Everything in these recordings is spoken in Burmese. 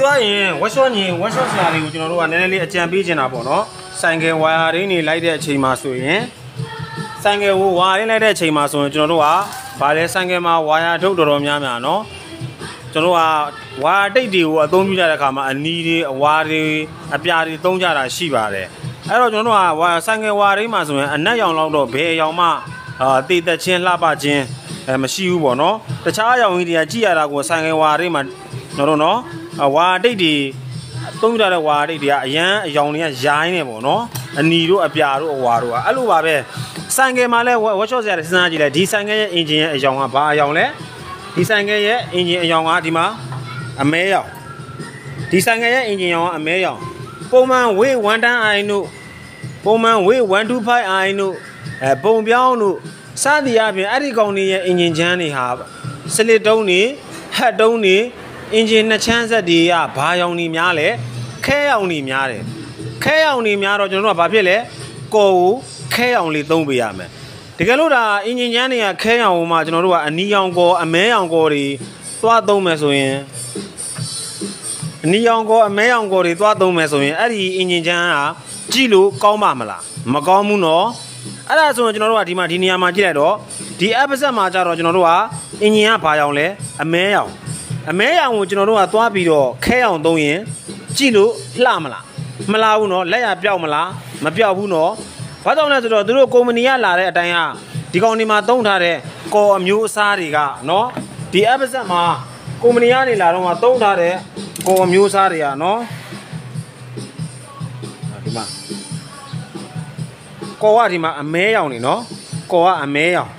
သွားရင်ဝက်ရှော့ဆရာလေးကိုကျွန်တော်တို့ကနည်းနည်းလေးအကြံပေးချင်တာပေါ့နော်ဆိုင်ကယ်ဝါယာရင်းတွေလိုက်တဲ့အချိန်မှာဆိုရင်ဆိုင်ကယ်ကိုဝါယာရင်းလိုက်တဲ့အချိန်မှာဆိုရင်ကျွန်တော်တို့ကဗာလဲဆိုင်ကယ်မှာဝါယာထုတ်တော်များများနော်ကျွန်တော်တို့ကဝါယာတိတ်တွေကိုအသုံးပြုကြတဲ့အခါမှာအနီးတွေအဝါတွေအပြာတွေသုံးကြတာရှိပါတယ်အဲ့တော့ကျွန်တော်တို့ကဆိုင်ကယ်ဝါယာရင်းမှာဆိုရင်အနက်ရောင်လောက်တော့ဘယ်ရောင်မှတည်သက်ချင်းလှပချင်းမရှိဘူးပေါ့နော်တခြားအရောင်ကြီးတွေကကြည့်ရတာကိုဆိုင်ကယ်ဝါယာရင်းမှာကျွန်တော်တို့နော်ဝါတိတ်တွေသုံးကြတဲ့ဝါတိတ်တွေကအရန်အယောင်တွေကရိုင်းနေပေါ့နော်အနီတို့အပြာတို့အဝါတို့ကအဲ့လိုပါပဲဆိုင်ကယ်မှာလဲဝက်ရှော့ဆရာတွေစဉ်းစားကြည့်လိုက်ဒီဆိုင်ကယ်ရဲ့အင်ဂျင်ရဲ့အယောင်ကဘာအယောင်လဲဒီဆိုင်ကယ်ရဲ့အင်ဂျင်အယောင်ကဒီမှာအမဲရောင်ဒီဆိုင်ကယ်ရဲ့အင်ဂျင်ရောင်ကအမဲရောင်ပုံမှန်ဝေး1 ton i တို့ပုံမှန်ဝေး125 i တို့ပုံပြောင်းတို့စသည်အပြင်အဲ့ဒီကောင်တွေရဲ့အင်ဂျင်ချမ်းတွေဟာစလစ်တုံးတွေဟက်တုံးတွေအင်ဂျင်နှစ်ချမ်းဆက်တွေကဘာရောင်နေများလဲခဲရောင်နေများတယ်ခဲရောင်နေများတော့ကျွန်တော်တို့ကဘာဖြစ်လဲကော်ကိုခဲရောင်လေးသုံးပေးရမယ်တကယ်လို့ဒါအင်ဂျင်ချမ်းတွေကခဲရောင်မှာကျွန်တော်တို့ကအနီရောင်ကောအမဲရောင်ကောတွေသွားသုံးမယ်ဆိုရင်အနီရောင်ကောအမဲရောင်ကောတွေသွားသုံးမယ်ဆိုရင်အဲ့ဒီအင်ဂျင်ချမ်းကကြည့်လို့ကောင်းပါမလားမကောင်းဘူးနော်အဲ့ဒါဆိုရင်ကျွန်တော်တို့ကဒီနေရာမှာကြည့်လိုက်တော့ဒီ episode မှာကျတော့ကျွန်တော်တို့ကအင်ဂျင်ကဘာရောင်လဲအမဲရောင်ကိုကျွန်တော်တို့ကသွားပြီးတော့ခဲအောင်သုံးရင်ကြည့်လို့လှမလားမလှဘူးနော်လက်ရပြောက်မလားမပြောက်ဘူးနော်ဘာကြောင့်လဲဆိုတော့သူတို့ကုမ္ပဏီကလာတဲ့အတိုင်းဟာဒီကောင်ဒီမှာသုံးထားတဲ့ကော်အမျိုးအစားတွေကနော်ဒီ episode မှာကုမ္ပဏီကနေလာတော့မှသုံးထားတဲ့ကော်အမျိုးအစားတွေကနော်ဒီမှာကော်ကဒီမှာအမဲရောင်နေနော်ကော်ကအမဲရောင်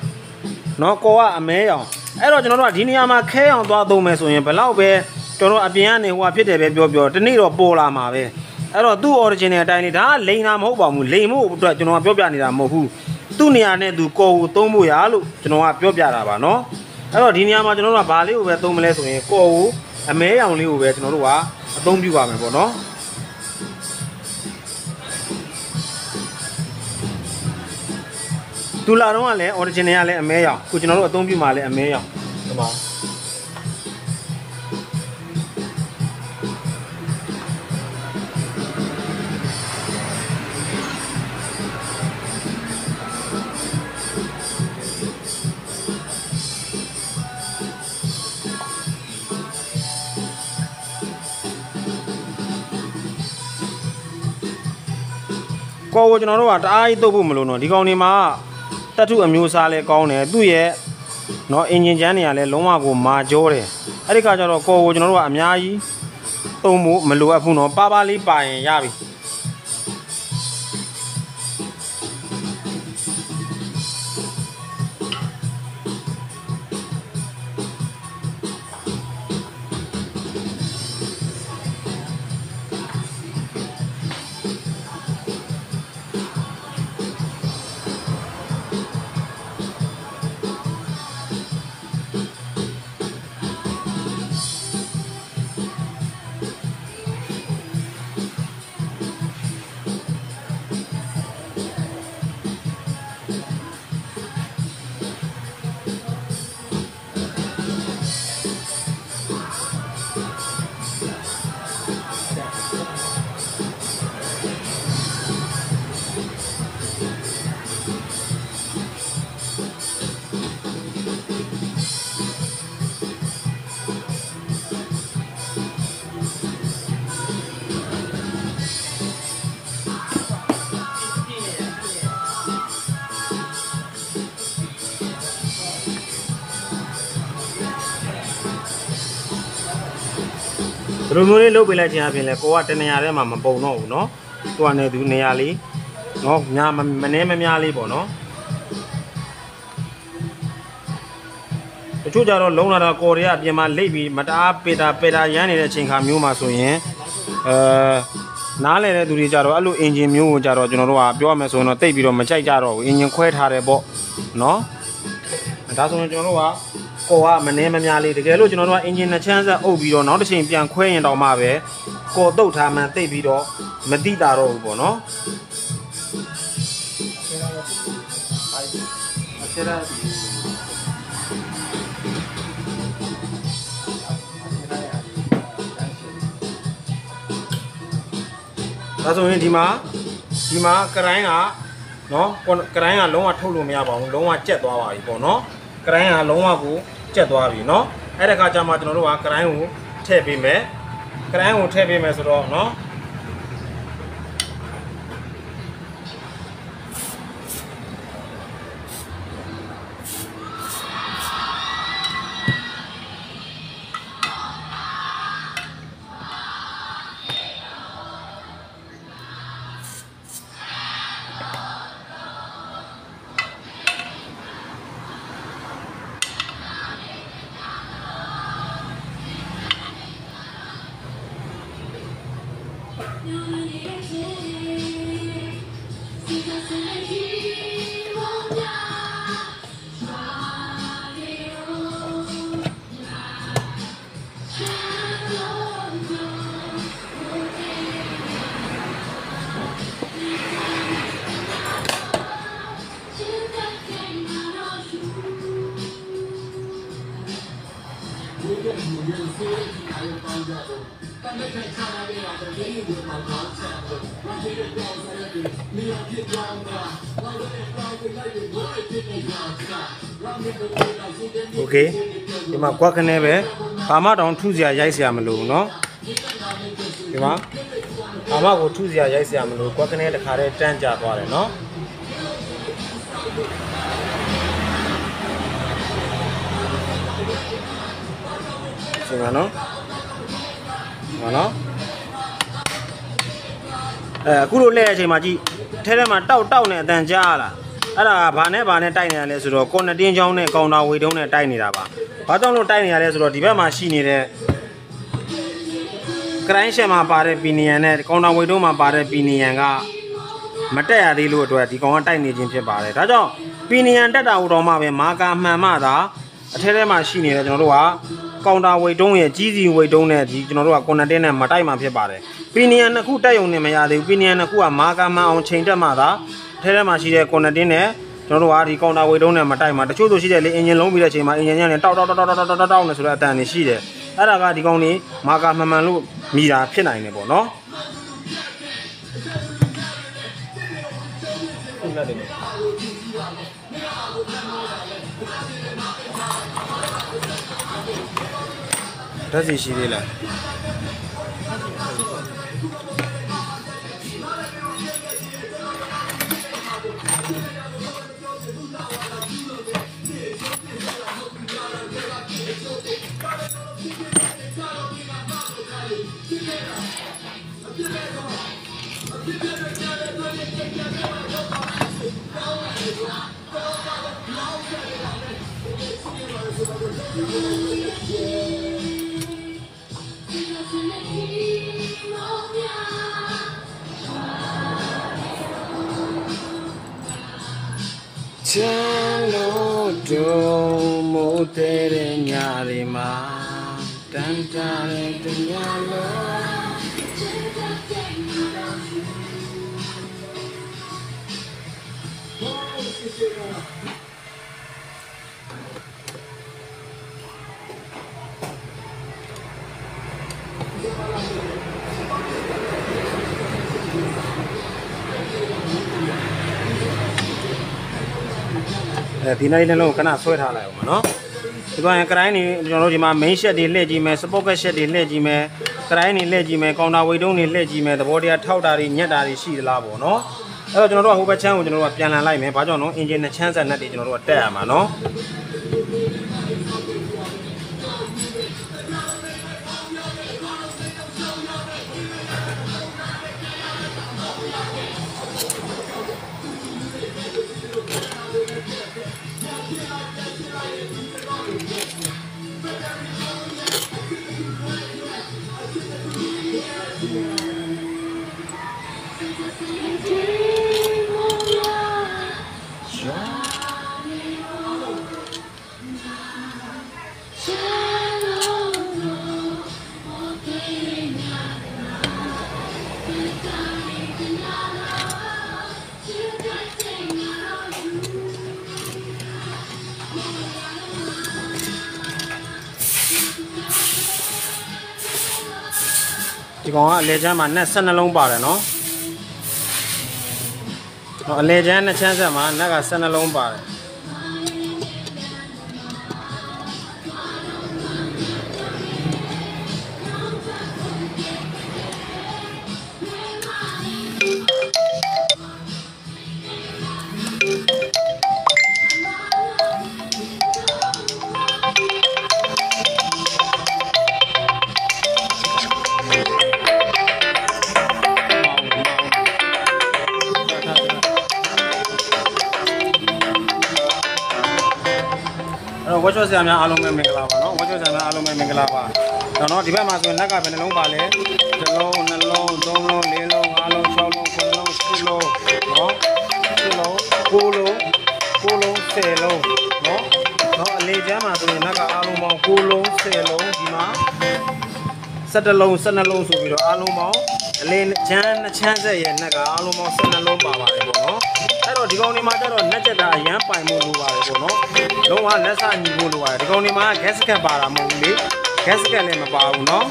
နော်ကော်ကအမဲရောင်အဲ့တော့ကျွန်တော်တို့ကဒီနေရာမှာခဲအောင်သွားသုံးမယ်ဆိုရင်ဘလောက်ပဲကျွန်တော်အပြင်ကနေဟိုဖြစ်တယ်ပဲပြောတနေ့တော့ပေါ်လာမှာပဲအဲ့တော့သူ့ original အတိုင်းလေးဒါကလိန်တာမဟုတ်ပါဘူးလိန်မှုအတွက်ကျွန်တော်ကပြောပြနေတာမဟုတ်ဘူးသူ့နေရာနဲ့သူကော်ကိုသုံးဖို့ရလို့ကျွန်တော်ကပြောပြတာပါနော်အဲ့တော့ဒီနေရာမှာကျွန်တော်တို့ကဘာလေးကိုပဲသုံးမလဲဆိုရင်ကော်ကိုအမဲရောင်လေးကိုပဲကျွန်တော်တို့ကအသုံးပြုပါမယ်ပေါ့နော်တူလာတော့ကလည်း original ကလည်းအမဲရောင်ခုကျွန်တော်တို့အသုံးပြုမှာလည်းအမဲရောင်ဒီမှာကောကိုကျွန်တော်တို့ကတအားကြီးတုပ်ဖို့မလို့နော်ဒီကောင်တွေမှာတတ်ထုအမျိုးအစားလဲကောင်းတယ်သူ့ရဲ့နော်အင်ဂျင်ချမ်းတွေကလည်းလုံးဝကိုမာကြောတယ်အဲ့ဒီခါကျတော့ကော်ကိုကျွန်တော်တို့ကအများကြီးသုံးဖို့မလိုအပ်ဘူးနော်ပါလေးပါရင်ရပြီဘယ်လိုမျိုးလေးလုပ်ပေးလိုက်ခြင်းအပြင်လဲကိုကတနေရာထဲမှာမပုံတော့ဘူးเนาะသူကနေသူနေရာလေးเนาะညာမနှဲမများလေးပေါ့เนาะတချို့ကြတော့လုံးလာတာကော်တွေကအပြင်မှာလိပ်ပြီးမတအားပေတာရမ်းနေတဲ့အချိန်ခါမျိုးမှာဆိုရင်နားလည်တဲ့သူတွေကြတော့အဲ့လိုအင်ဂျင်မျိုးကိုကြတော့ကျွန်တော်တို့ကပြောရမယ်ဆိုရင်တော့တိတ်ပြီးတော့မကြိုက်ကြတော့ဘူးအင်ဂျင်ခွဲထားတယ်ပေါ့เนาะဒါဆိုရင်ကျွန်တော်တို့ကကော်ကမနှဲမများလေးတကယ်လို့ကျွန်တော်တို့ကအင်ဂျင်နှစ်ချမ်းဆက်အုပ်ပြီးတော့နောက်တစ်ချိန်ပြန်ခွဲရင်တော့မှပဲကော်တုတ်ထားမှန်တိတ်ပြီးတော့မတိတာတော့ဘူးပေါ့နော် ဒါဆိုရင်ဒီမှာကရိုင်းကနော်ကရိုင်းကလုံးဝထုတ်လို့မရပါဘူးလုံးဝကျက်သွားပါပြီပေါ့နော်ကရိုင်းကလုံးဝကိုကျက်သွားပြီနော်အဲ့ဒါကကြာမှကျွန်တော်တို့ကကရိုင်းကိုထည့်ပေးမယ်ကရိုင်းကိုထည့်ပေးမယ်ဆိုတော့နော်โอเคဒီမှာကွက်ခနဲ့ပဲဘာမှတောင်ထုစရာရိုက်စရာမလိုဘူးเนาะဒီမှာဘာမှကိုထုစရာရိုက်စရာမလိုကွက်ခနဲ့တခါတည်းတန်းကြသွားတယ်เนาะဒီမှာเนาะအခုလိုလှည့်တဲ့အချိန်မှာကြည့်ထဲမှာတောက်နဲ့အတန်ကြားလာအဲ့ဒါဘာနဲ့တိုက်နေရလဲဆိုတော့ကွန်နတင်းချောင်းနဲ့ကောင်တာဝေတုံးနဲ့တိုက်နေတာပါဘာကြောင့်လို့တိုက်နေရလဲဆိုတော့ဒီဘက်မှာရှိနေတဲ့ကရိုင်းရှက်မှာပါတဲ့ပီနီယန်နဲ့ကောင်တာဝေတုံးမှာပါတဲ့ပီနီယန်ကမတက်ရသေးလို့အတွက်ဒီကောင်ကတိုက်နေခြင်းဖြစ်ပါတယ်ဒါကြောင့်ပီနီယန်တက်တာဟိုတော့မှပဲမာကာမှန်မှသာအထဲထဲမှာရှိနေတဲ့ကျွန်တော်တို့ကကောင်တာဝေတုံးရဲ့ကြီးစီဝေတုံးနဲ့ဒီကျွန်တော်တို့ကကွန်နတင်းနဲ့မတိုက်မှဖြစ်ပါတယ်ပီနီယန်နှစ်ခုတက်ရုံနဲ့မရသေးဘူးပီနီယန်နှစ်ခုကမာကာမှန်အောင်ချိန်တက်မှသာထဲမှာရှိတဲ့ကွန်နတင်းနဲ့ကျွန်တော်တို့ကဒီကောင်တာဝေတုံးနဲ့မတိုက်မှာတချို့ဆိုရှိတယ်လေအင်ဂျင်လုံးပြီးတဲ့အချိန်မှာအင်ဂျင်ညံ့နေတောက်နဲ့ဆိုတဲ့အတန်တွေရှိတယ်အဲ့ဒါကဒီကောင်ကြီးမာကာမှန်လို့မြည်တာဖြစ်နိုင်တယ်ပေါ့နော်ဓာတ်စီရှိသေးလားချမ်းလို့တို့မို့တဲ့ညတွေမှာတန်တာတဲ့ညဒီနေ့လည်းလုံးခဏဆွဲထားလိုက်အောင်မနော်ဒီကရင်ကရိုင်းနေကျွန်တော်တို့ဒီမှာ main shed တွေလှည့်ကြည့်မယ် spocket shed တွေလှည့်ကြည့်မယ်ကရိုင်းနေလှည့်ကြည့်မယ်ကောင်တာဝေတုံးတွေလှည့်ကြည့်မယ်သဘောတရားထောက်တာတွေညက်တာတွေရှိသလားပေါ့နော်အဲ့တော့ကျွန်တော်တို့ကဟိုဘက်ချမ်းကိုကျွန်တော်တို့ကပြန်လန်လိုက်မယ်ဘာကြောင့်လဲအင်ဂျင်နဲ့ချမ်းဆက်နဲ့တွေကျွန်တော်တို့ကတက်ရမှာနော်ဒီကောင်ကအလဲချမ်းမှာနဲ့12လုံးပါတယ်နော် လေချမ်းနှစ်ချမ်းဆက်မှာနက်က12လုံးပါတယ်ဝတ်ချောဆရာများအားလုံးပဲမင်္ဂလာပါနော်ဝတ်ချောဆရာများအားလုံးပဲမင်္ဂလာပါတော့ဒီဘက်မှာဆိုရင်လက်ကဘယ်နှလုံးပါလဲတစ်လုံးနှစ်လုံးသုံးလုံးလေးလုံးငါးလုံး6လုံး9လုံး10လုံးနော်10လုံး9လုံး10လုံးနော်အလေးချမ်းမှာဆိုရင်လက်ကအားလုံးပေါင်း9လုံး10လုံးဒီမှာ17လုံး12လုံးဆိုပြီးတော့အားလုံးပေါင်းအလေးချမ်းနှစ်ချမ်းဆက်ရဲ့နက်ကအားလုံးပေါင်း12လုံးပါပါတယ်ပေါ့နော်အဲ့တော့ဒီကောင်တွေမှာကျတော့နက်ချက်တာအရန်ပိုင်မှုလိုပါတယ်ပေါ့နော်လုံးဝလက်စညီဖို့လိုပါတယ်ဒီကောင်တွေမှာ gas ကတ်ပါတာမဟုတ်ဘူးလေ gas ကတ်လည်းမပါဘူးနော်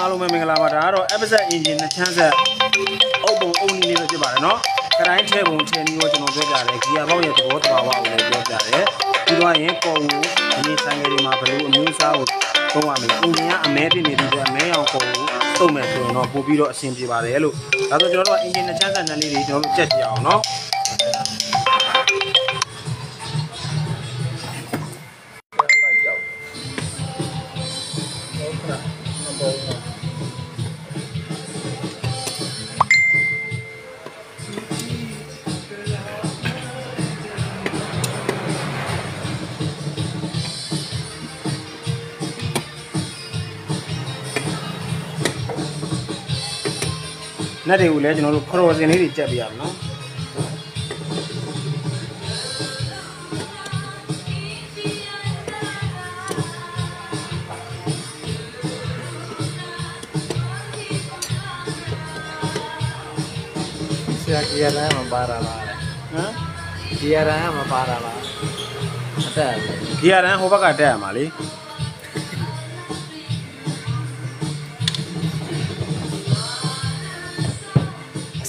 အားလုံးပဲမင်္ဂလာပါဒါကတော့ FZ engine နှစ်ချမ်းဆက်အုပ်ပုံအုပ်နည်းလေးပဲဖြစ်ပါတယ်နော်ခရိုင်းထဲပုံထဲနည်းကိုကျွန်တော်ပြောပြတယ်ဂီယာပေါက်ရဲ့သဘောတဘာဝကိုလည်းပြောပြတယ်ပြီးတော့ရင်ကော်ဝူဒီဆိုင်ငယ်တွေမှာဘယ်လိုအမျိုးအစားကိုသုံးရမလဲအင်ဂျင်ကအမဲဖြစ်နေပြီးတော့အမဲရောင်ကော်ဝူသုံးမယ်ဆိုရင်တော့ပို့ပြီးတော့အဆင်ပြေပါတယ်လို့ဒါဆိုကျွန်တော်တို့ကအင်ဂျင်နှစ်ချမ်းဆက်နှစ်လေးတွေကျွန်တော်တို့ကြက်ပြအောင်နော်နက်တွေကိုလည်းကျွန်တော်တို့ခရော်စင်လေးတွေကြက်ပြရအောင်နော်ဆရာကြီးရမ်းမပါရလားဟမ်ကြီးရမ်းမပါရလားအတက်ကြီးရမ်းဟိုဘက်ကတက်ရမှာလေ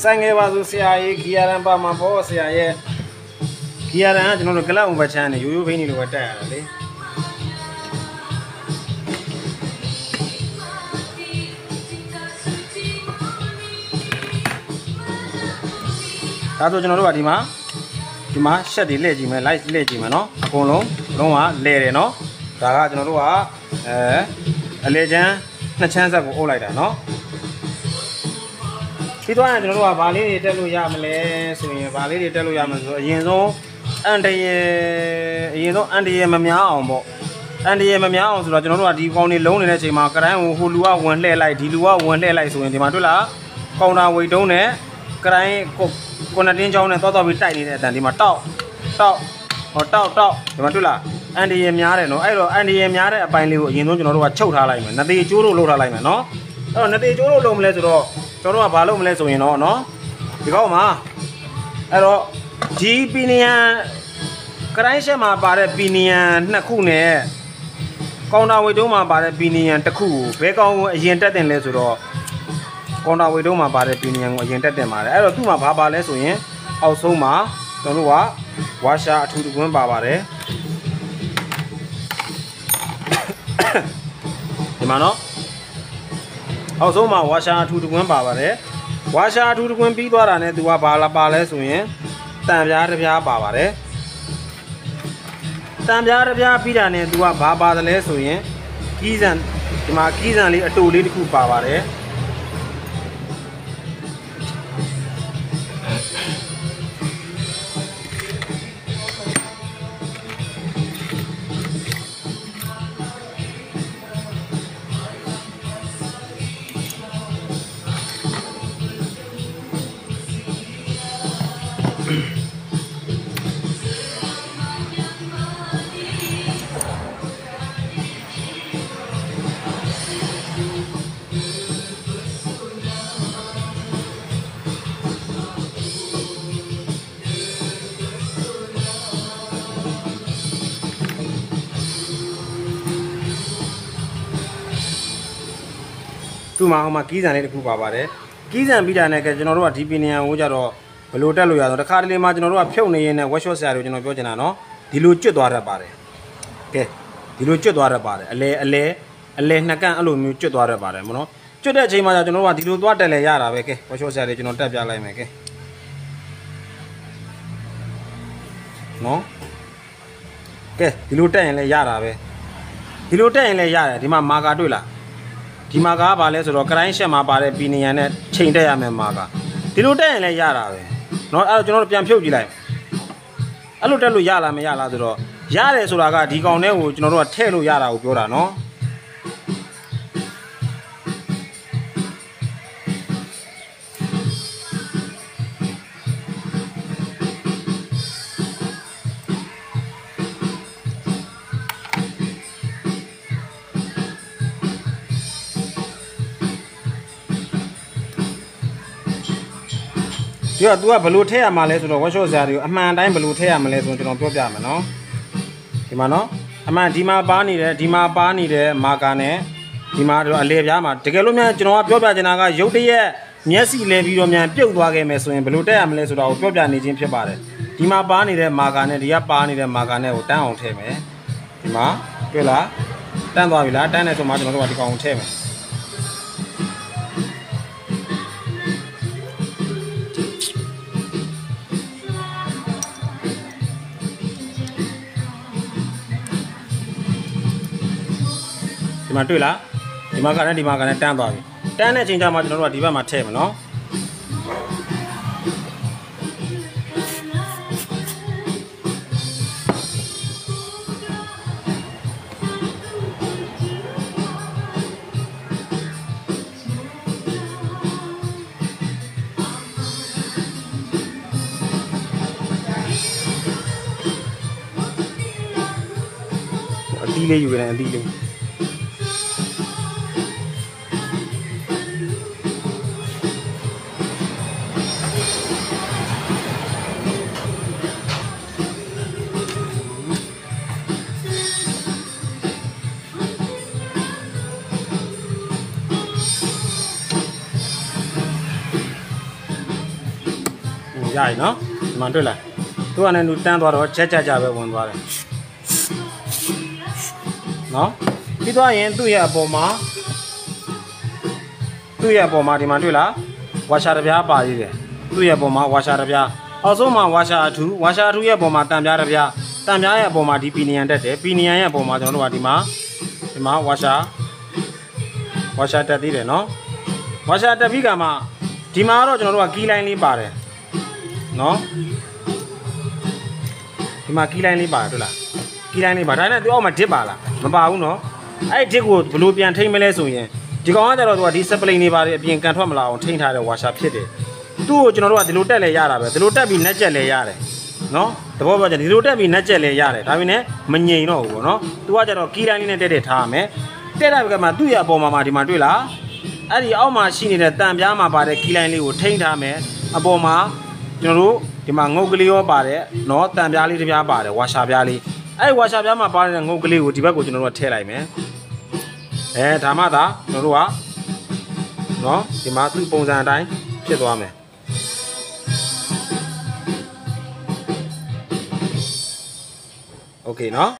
ဆိုင်ငယ်ပါဆိုဆရာကြီးဂီယာရန်ပါမှာပေါ့ဆရာရဲ့ဂီယာရန်ကကျွန်တော်တို့ကလပ်ဥပချမ်းနေရိုးရိုးဖိနေလိုပဲတက်ရတယ်လေဒါဆိုကျွန်တော်တို့ကဒီမှာရှက်တွေလှည့်ကြည့်မယ် light လှည့်ကြည့်မယ်နော်အကုန်လုံးလုံးဝလဲတယ်နော်ဒါကကျွန်တော်တို့ကအလဲချမ်းနှစ်ချမ်းဆက်ကိုအုပ်လိုက်တာနော်ပြီးတော့ကျွန်တော်တို့ကဗာလေးတွေတက်လို့ရမလဲဆိုရင်ဗာလေးတွေတက်လို့ရမယ်ဆိုအရင်ဆုံးအန်တရမများအောင်ပေါ့အန်တရမများအောင်ဆိုတော့ကျွန်တော်တို့ကဒီကောင်တွေလုံးနေတဲ့အချိန်မှာကရိုင်းဟိုလူကဝင်လှည့်လိုက်ဒီလူကဝင်လှည့်လိုက်ဆိုရင်ဒီမှာတွေ့လားကောင်တာဝိတ်တုံးနဲ့ကရိုင်းကိုနတင်းချောင်းနဲ့တော့ပြီးတိုက်နေတဲ့အတန်ဒီမှာတောက်ဒီမှာတွေ့လားအန်တရများတယ်နော်အဲ့တော့အန်တရများတဲ့အပိုင်းလေးကိုအရင်ဆုံးကျွန်တော်တို့ကချုပ်ထားလိုက်မယ်နသေးကျိုးလို့လှုပ်ထားလိုက်မယ်နော်အဲ့တော့နသေးကျိုးလို့လုပ်မလဲဆိုတော့ကျွန်တော်တို့ကဘာလုပ်မလဲဆိုရင်တော့နော်ဒီကောက်မှာအဲ့တော့ဒီပီနီယံကရိုင်းရှက်မှာပါတဲ့ပီနီယံနှစ်ခုနဲ့ကောင်တာဝိတ်တုံးမှာပါတဲ့ပီနီယံတစ်ခုကိုဘယ်ကောင်ကိုအရင်တက်တင်လဲဆိုတော့ကောင်တာဝိတ်တုံးမှာပါတဲ့ပီနီယံကိုအရင်တက်တင်ပါတယ်အဲ့တော့သူ့မှာဘာပါလဲဆိုရင်အောက်ဆုံးမှာကျွန်တော်တို့ကဝါရှာအထူးတကွန်းပါပါတယ်ဒီမှာနော်အောက်ဆုံးမှာဝါရှာအထူးတကွန်းပါပါတယ်ဝါရှာအထူးတကွန်းပြီးသွားတာနဲ့သူကဘာလာပါလဲဆိုရင်တန်ပြားတစ်ပြားပါပါတယ် Tam Yara Pida and do a Baba the Lesoyen, Kizan, Kizan, a 2 little Pavare. Two Mahoma keys and a Kupabare. Keys and Bida and a General Tipini and Ujaro, Lutaluya, the Carly Marginal Pione and Washo Sarujino Bojanano, Dilucho Dwarabare. Okay, Dilucho Dwarabare, a le Nakan Alu Mucho Dwarabare, Mono. Chuda Jima, you know what, Dilu Dwatele Yara, okay, Washo Sarujino Tabia Lameke. No? Okay, Diluta and Yara. Diluta and Yara, Dima Magadula. Timaga Bales or Cranshama Bare Bini and Chain Diamond Maga. Diluta and Yara. Not Algernon Piampu life. Alutalu Yala Mayala. Yara Suraga, Digone, which no tell Yara Ugura, no? You do a blue tail Malays or what shows you? A man, I'm blue tail Malays on Program, no? Timano? A man, Dima Barney, the Magane, Dima Alevama, Tegalumia, Genoa, Janaga, Yodia, Niasi Levium, Pilwagam, and blue tail Malays or Program is in Pibare. Dima Barney, the Magane, the Yapani, the Magane, or down him, eh? Dima, Pilla, Danvilla, Dana to Martin, what you call him. Matula, Dimagana, Tambo. Tana change out what you are table, no? Delay you and delay. Yeah, no? Mandula. 210 or Chacha one water. No? It was in 2 years Boma. 2 years Boma, the Mandula. Washarabia Badi. 2 years Boma, Washarabia. Also, my Washa 2 years Boma, Tamjarabia. Tamjaya Boma, the Pini and that, Pini Boma, don't know what Dima, Washa Tadire, no? Washa Tabigama. Timaro, don't know what Kila in Libare. No? Hima Kila in Libara. Kila in Libara, all my Tibala. Mabauno. I take wood, blue and take Melesuyan. The other was discipline being Cantomala on Taint Hide wash up city. 2 general the Lutele Yara, the Lutabi Naturally Yare. No? The Boba the Lutabi Naturally Yare. I mean, Manino, no? 2 other Kila in a dead time, eh? Then I've got my 2 year Boma Madula. I the Alma Shini the Tamyama by the Kila in Liu Taint Hame, a Boma. You the Mangoglio Bare, no, Tambiali to Yabare, Washabiali. I wash up Yama Bare and Gogli with Tibago to know what tell I mean. Eh, Tamada, Norua, no, the Matu Bones and I, Chetuame. Okay, no?